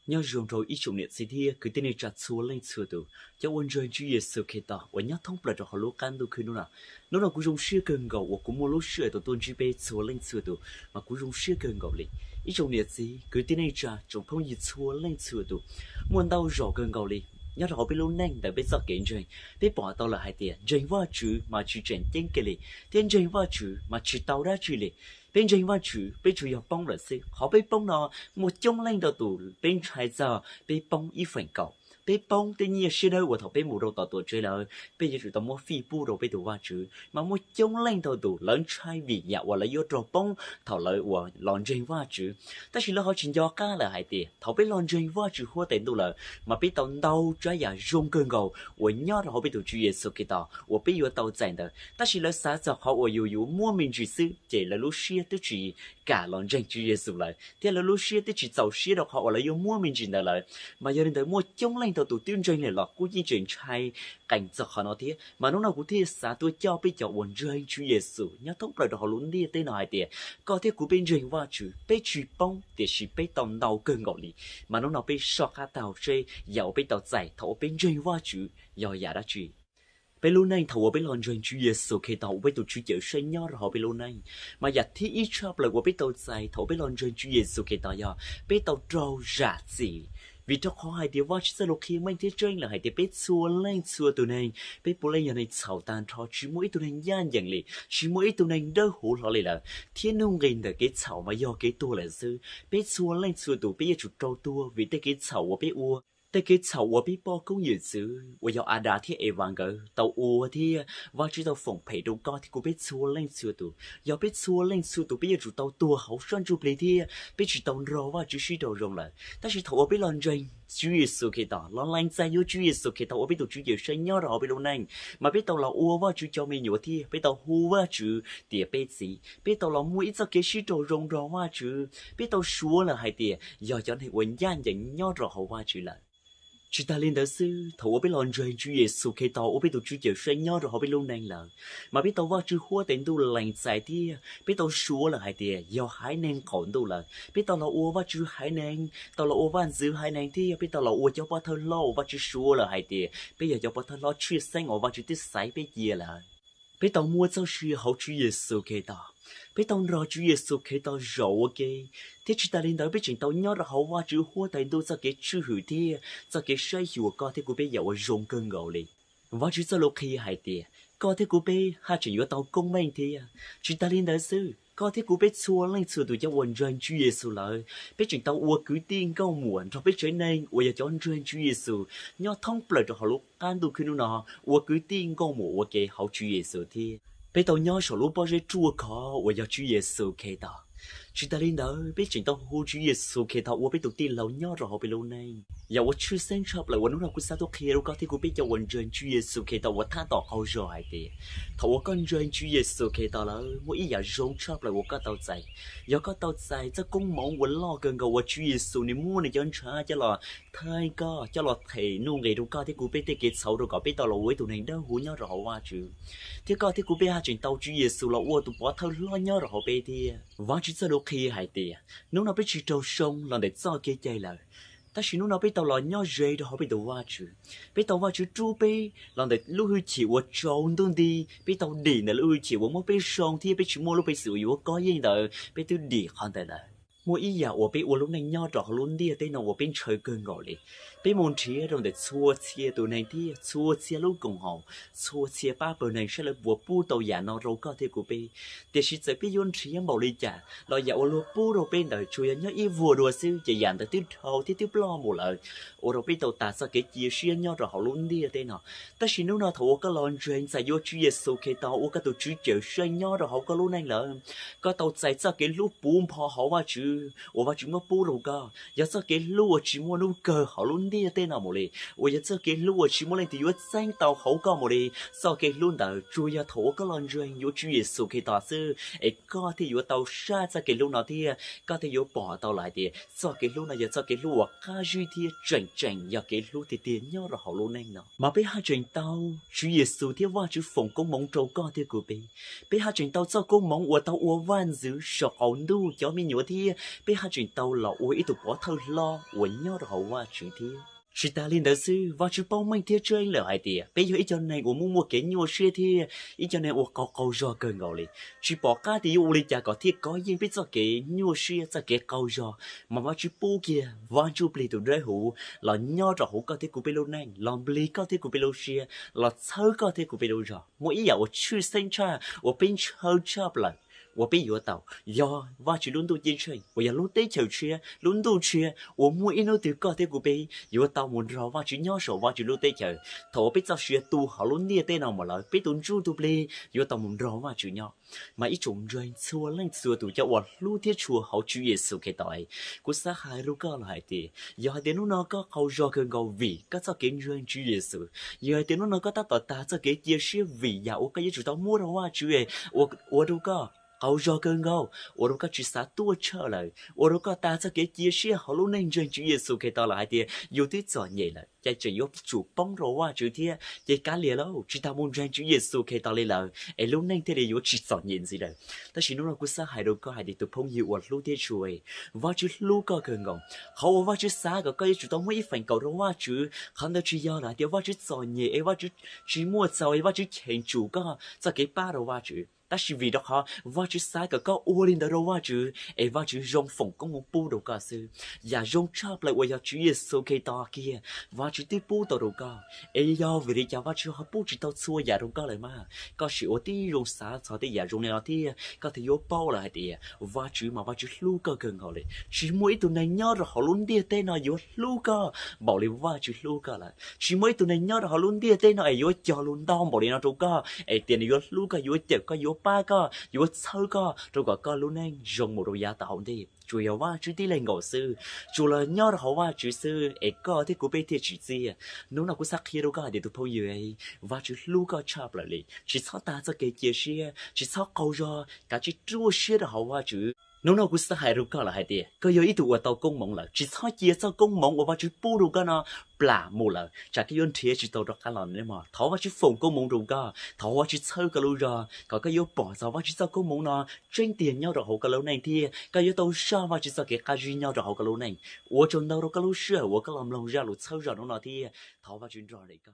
nhớ dùng rồi ít chục niệm gì thì cứ tên này chặt xuống lên sửa tụ cho ôn chơi chú Giêsu Kitô và nhớ thông bật cho họ lúc can tu khi nó là cú dùng sửa cơn gầu và cũng mua lúc sửa tụ tôn chỉ bé xuống lên sửa tụ mà cú dùng sửa cơn gầu liền ít chục niệm gì cứ tên này chặt trong phong nhiệt xuống lên sửa tụ muốn đau rõ cơn gầu liền nhớ họ bị luôn nhanh để biết rõ kiện chơi biết bỏ tao là hai tiền chơi vào chữ mà chỉ chuyển tiếng cái liền tiền chơi vào chữ mà chỉ tao ra chữ liền bên trên vào chữ bên chủ yếu bông là gì họ bên bông nó một trong lên đầu tủ bên trái giờ bên bông ít phần cầu bên bông tự nhiên sẽ đâu của thằng bên mù đầu tàu tuổi chơi là bên giờ chúng ta mua phi bu đầu bên tủ vào chữ mà một trong lên đầu tủ lớn trái vì nhà hoặc là do trò bông thảo lợi của lon trên vào chữ ta chỉ là họ chỉ do cá là hai tiền thảo bên lon trên vào chữ hoa tiền tủ là mà bên tàu đau trái giả rung cơn gầu của nhớ là họ bên tủ chữ Giêsu Kitô của bên giờ tàu chạy đó ta chỉ là xã giờ họ ởอยู่mua mình chỉ sư chỉ là lúc xưa tới chỉ cả lon trên chữ Giêsu lại thế là lúc xưa tới chỉ giàu xưa đó họ là yêu mua mình chỉ lại mà giờ đến tới mua chống lên tàu tụ tuyên truyền này là cũng như chuyện trai cảnh giặc họ nói thế mà nó nào cũng thế xã tôi cho bây giờ uốn rơi chữ Giêsu nhớ thông lại đó họ luôn đi tới nói thế có thể cũng bên trên qua chữ bên chữ bông để chỉ bên tàu đầu cơn ngọ đi mà nó nào bên sọ cá tàu chơi giàu bên tàu giải thầu bên trên qua chữ giàu giả đã chữ bây lâu nay thầu bây lon truyền chú Giêsu khi tàu bây tụ chú chợ sinh nhớ rồi bây lâu nay mà giặt thì ít chập lại của bây tàu dài thầu bây lon truyền chú Giêsu khi tàu giờ bây tàu trâu rạ gì vì cho khó hai điều watch sẽ lúc khi mình thấy trên là hai điều bây xua tụi này bây bố lên nhà này xào tan cho chỉ mỗi tụi này gian dần lì chỉ mỗi tụi này đỡ hủ lọ lì là thiên nông gần được cái xào mà do cái tua là sư bây xua tụi bây giờ chủ trâu tua vì tới cái xào của bây uaแต่กิจเขาว่าพี่ปอก็ยืนซื้อว่า要อาดาที่เอวังเกอเตาอัวที่ว่าที่เตาฝงเผยตรงก้อนที่กูไปชัวเล่นชัวตัว要ไปชัวเล่นชัวตัวไปยืนจุดเตาตัวเขาส่วนจุดเลยที่ไปจุดเตารอว่าจุดชีตัวรงเลยแต่是เขาว่าไปลอนใจ主耶穌基督，讓靚仔要主耶穌基督，我俾到主耶穌nhớ rồi俾到nhanh，mà biết到là uaว่า主教mình nhiều thì biết到huว่า主địa biết gì，biết到là mỗi giờ cái sự đồ rong rồiว่า主，biết到số là hai địa，要cho nên nguyên nhân nhận nhớ rồi hậuว่า主là。chúng ta lên đó sư thầu biết lon trời Chúa Giêsu khi tao biết tụi Chúa Giêsu nhớ rồi họ biết luôn nhanh là mà biết taoว่าChúa hoa tiền tu lành giải thì biết tao số là hai tiền do hai nên còn tu là biết tao là uaว่าChúa hai nên tao là ua van giữ hai nên thì biết tao là ua cho bao thơ loว่าChúa số là hai tiền bây giờ cho bao thơ lo chuyện sinh ởว่าChúa tích sai bây giờ là biết tao mua cho sư hậu Chúa Giêsu khi tao biết tao rò Chúa Giêsu khi tao rõ ok thế chúng ta lên đó biết chuyện tao nhớ là hậuว่าChúa hoa tiền tu cho cái chữ hữu thì cho cái sai hiệu có thể của bây giờ ở rong cơn gạo liềnว่าChúa cho lúc khi hai tiền có thể của bây hai chuyện của tao công minh thì chúng ta lên đó sư có thể của bây xua lên xua tụi cho quần rơi Chúa Giêsu lại biết chuyện tao ua cứ tiên câu muộn rồi biết chuyện này ua cho anh rơi Chúa Giêsu nhớ thông blời cho họ lúc ăn tu khi nó ua cứ tiên câu muộn ok hậu Chúa Giêsu thì bây tao nhớ số lúc bao giờ chua khó ua cho Chúa Giêsu kể tao chúng ta lên đó biết chuyện tao hô Chúa Giêsu kể tao ua biết tụi tiên lâu nhớ rồi họ bị lâu nay giờ ua chưa xem chập lại ua nó cũng sao tôi kể đâu có thể của biết cho quần rơi Chúa Giêsu kể tao ua tha tỏ hậu rồi thì thầu ua con rơi Chúa Giêsu kể tao là mỗi giờ rong chập lại ua có tao dạy giờ có tao dạy cho công mong ua lo gần cầu ua Chúa Giêsu này mua này cho anh cha cho là thay co cho là thầy nuông ngày đâu có thể của biết tới cái xấu đâu có biết tao là ua tụi này đâu hú nhớ rồi họ qua chứ thế có thể của biết hai chuyện tao Chúa Giêsu là ua tụi bỏ thâu lo nhớ rồi họ biết thì và chỉ cho đôi khi hai tiền nếu nào biết chỉ trâu sông là để cho cái chơi là ta chỉ nếu nào biết tao là nhớ dễ đó họ biết tao qua chứ biết tao qua chứ chú biết là để lúc hơi chịu qua trâu đơn đi biết tao đi là lúc hơi chịu qua mất biết sông thì biết chỉ mua lúc biết sử dụng có gì đó biết tôi đi hoàn toàn là mỗi ý giờ我被我lúc này nhớ rõ luôn đi tới nào我bên chơi cơn gọi đi bên môn trí rồi để xua chia tụi này thì xua chia lúc cùng họ xua chia ba bữa này sẽ là vừa bu tàu giả nó rồi có thể của bên để chỉ sẽ biết yon trí bảo lý trả rồi giờ我录bu rồi bên đời chui nhớ ý vừa đùa xíu chỉ dàn tới tiếp thầu tiếp lo một lời rồi bên tàu ta sẽ cái chia xuyên nhớ rõ họ luôn đi tới nào ta chỉ nếu nào thầu có lon truyền sẽ vô chui số cái tàu cái tàu chui chở xuyên nhớ rõ họ có lúc này là có tàu chạy ra cái lúc bùm họ họ qua chứ我把什么不รู้个，要这给路我什么路个好路你在哪么嘞？我要这给路我什么嘞？就要真到好个么嘞？这给路的主要头个人人有主耶稣给大师，诶，个ที่有到沙这给路那ที่个ที่有bỏ到来的，这给路那要这给路我家住ที่真真要给路的点nhau了好路呢呢，mà被下真到主耶稣ที่ว่า主奉公蒙周个ที่กู被下真到这公蒙我到我万子少好路叫咪牛ที่ bây hai chuyện tàu là ôi ít tụ bỏ thâu lo ôi nhau rồi hậu qua chuyện thế chỉ ta lên đó sư và chú bao mấy thế chơi là hai tiệt bây giờ ít cho này ôi mua cái nhiều xe thì ít cho này ôi cầu giò cơn ngầu li chỉ bỏ cá thì ôi li chả có thiết có gì biết cho cái nhiều xe cho cái cầu giò mà chú bố kia và chú bì tụ rơi hủ là nhau rồi hủ có thể của bê lô này làm bì có thể của bê lô xe là thơ có thể của bê lô giò mỗi ý ôi chưa sinh cha ôi bên chơi chấp lại 我被约到，呀，我去伦敦进去，我要伦敦球去，伦敦去，我每一路都搞得个被约到门绕，我去鸟手，我去伦敦球，头被找学读好伦敦的那么了，被顿住都不嘞，约到门绕我去鸟，mà ít trộm rơi xua lên xua tụ cho vật lưu thiết chùa hậu chủ Giêsu cái tội, cú sa hai lúc có lại thì giờ đến lúc nó có câu do cơn gầu vì có cho kiến rơi chủ Giêsu, giờ đến lúc nó có tác ta cho cái chia sẻ vì giàu cái gì chúng ta mua đâu qua chủ ấy, ở đâu có câu do cơn gầu, ở đâu có chỉ sát tua trở lại, ở đâu có ta cho cái chia sẻ hậu lúc nên rơi chủ Giêsu cái tội lại thì yêu thích giỏi nhẹ lại, chạy chỉ yêu chủ bóng rồi qua chủ thiệt, chạy cá lìa lâu, chỉ ta muốn rơi chủ Giêsu cái tội lại là, ấy lúc nên thế thì yêu chỉ giỏi nhẹ gì đấy. Ta chỉ nói là cú sa hai đầu có hai để tụi phong hiệu ở lúa thế chuối, và chú lúa có cơn ngọng, họ và chú sa có chú tao mấy phần cầu đó và chú, hắn đã chú yêu lại, và chú giỏi nhẹ, và chú mua giỏi, và chú khen chủ có, cho cái ba đầu và chú. Ta chỉ vì đó họ và chú sai có ô lên đó và chú, và chú rong phòng có một bu đầu cả sư, và rong chắp lại với chú Giêsu cái to kia, và chú tiếp bu đầu cả, do vì đi cho và chú họ bu chỉ tao xua giả đầu cả lại mà, có sự ở tí rong xa cho tí giả rong này thì có thể vô bao lại thì và chú mà và chú lu cơ gần họ lại, chỉ mỗi tụi này nhớ rồi họ luôn đi tên nó vô lu cơ, bảo liền và chú lu cơ lại, chỉ mỗi tụi này nhớ rồi họ luôn đi tên nó vô cho luôn đau bảo liền nó đâu cơ, tiền vô lu cơ vô chợ có vô ba có, vô sâu có, rồi có luôn anh dùng một đồ giá tạo đi, chủ yếuว่าchú đi lên ngõ sư, chủ là nhớ là họว่าchú sư, có thì cũng biết thì chỉ gì, nếu nào cũng sắc khi đâu có để tụi phong yêu ấy, và chú lu có chắp lại đi, chỉ sao ta cho cái chia sẻ, chỉ sao câu cho, cả chỉ chúa sẻ là họว่าchú. Nếu nào cũng sẽ hại được cả là hại tiền, có nhiều ít tụ ở tàu công mộng là chỉ sao chia sao công mộng và chú bù được cái nó bả mù là chả cái yon thiệt chỉ tàu được cái lần đấy mà tháo và chú phòng công mộng được cả tháo và chú chơi cái lâu rồi có cái yon bỏ ra và chú sao công mộng nó tranh tiền nhau được hậu cái lâu này thì cái yon tàu sao và chú sao cái duy nhau được hậu cái lâu này, 我 trong đâu được cái lâu xưa 我 cái làm lâu ra lúc chơi rồi nó thì tháo và chú rồi đấy cả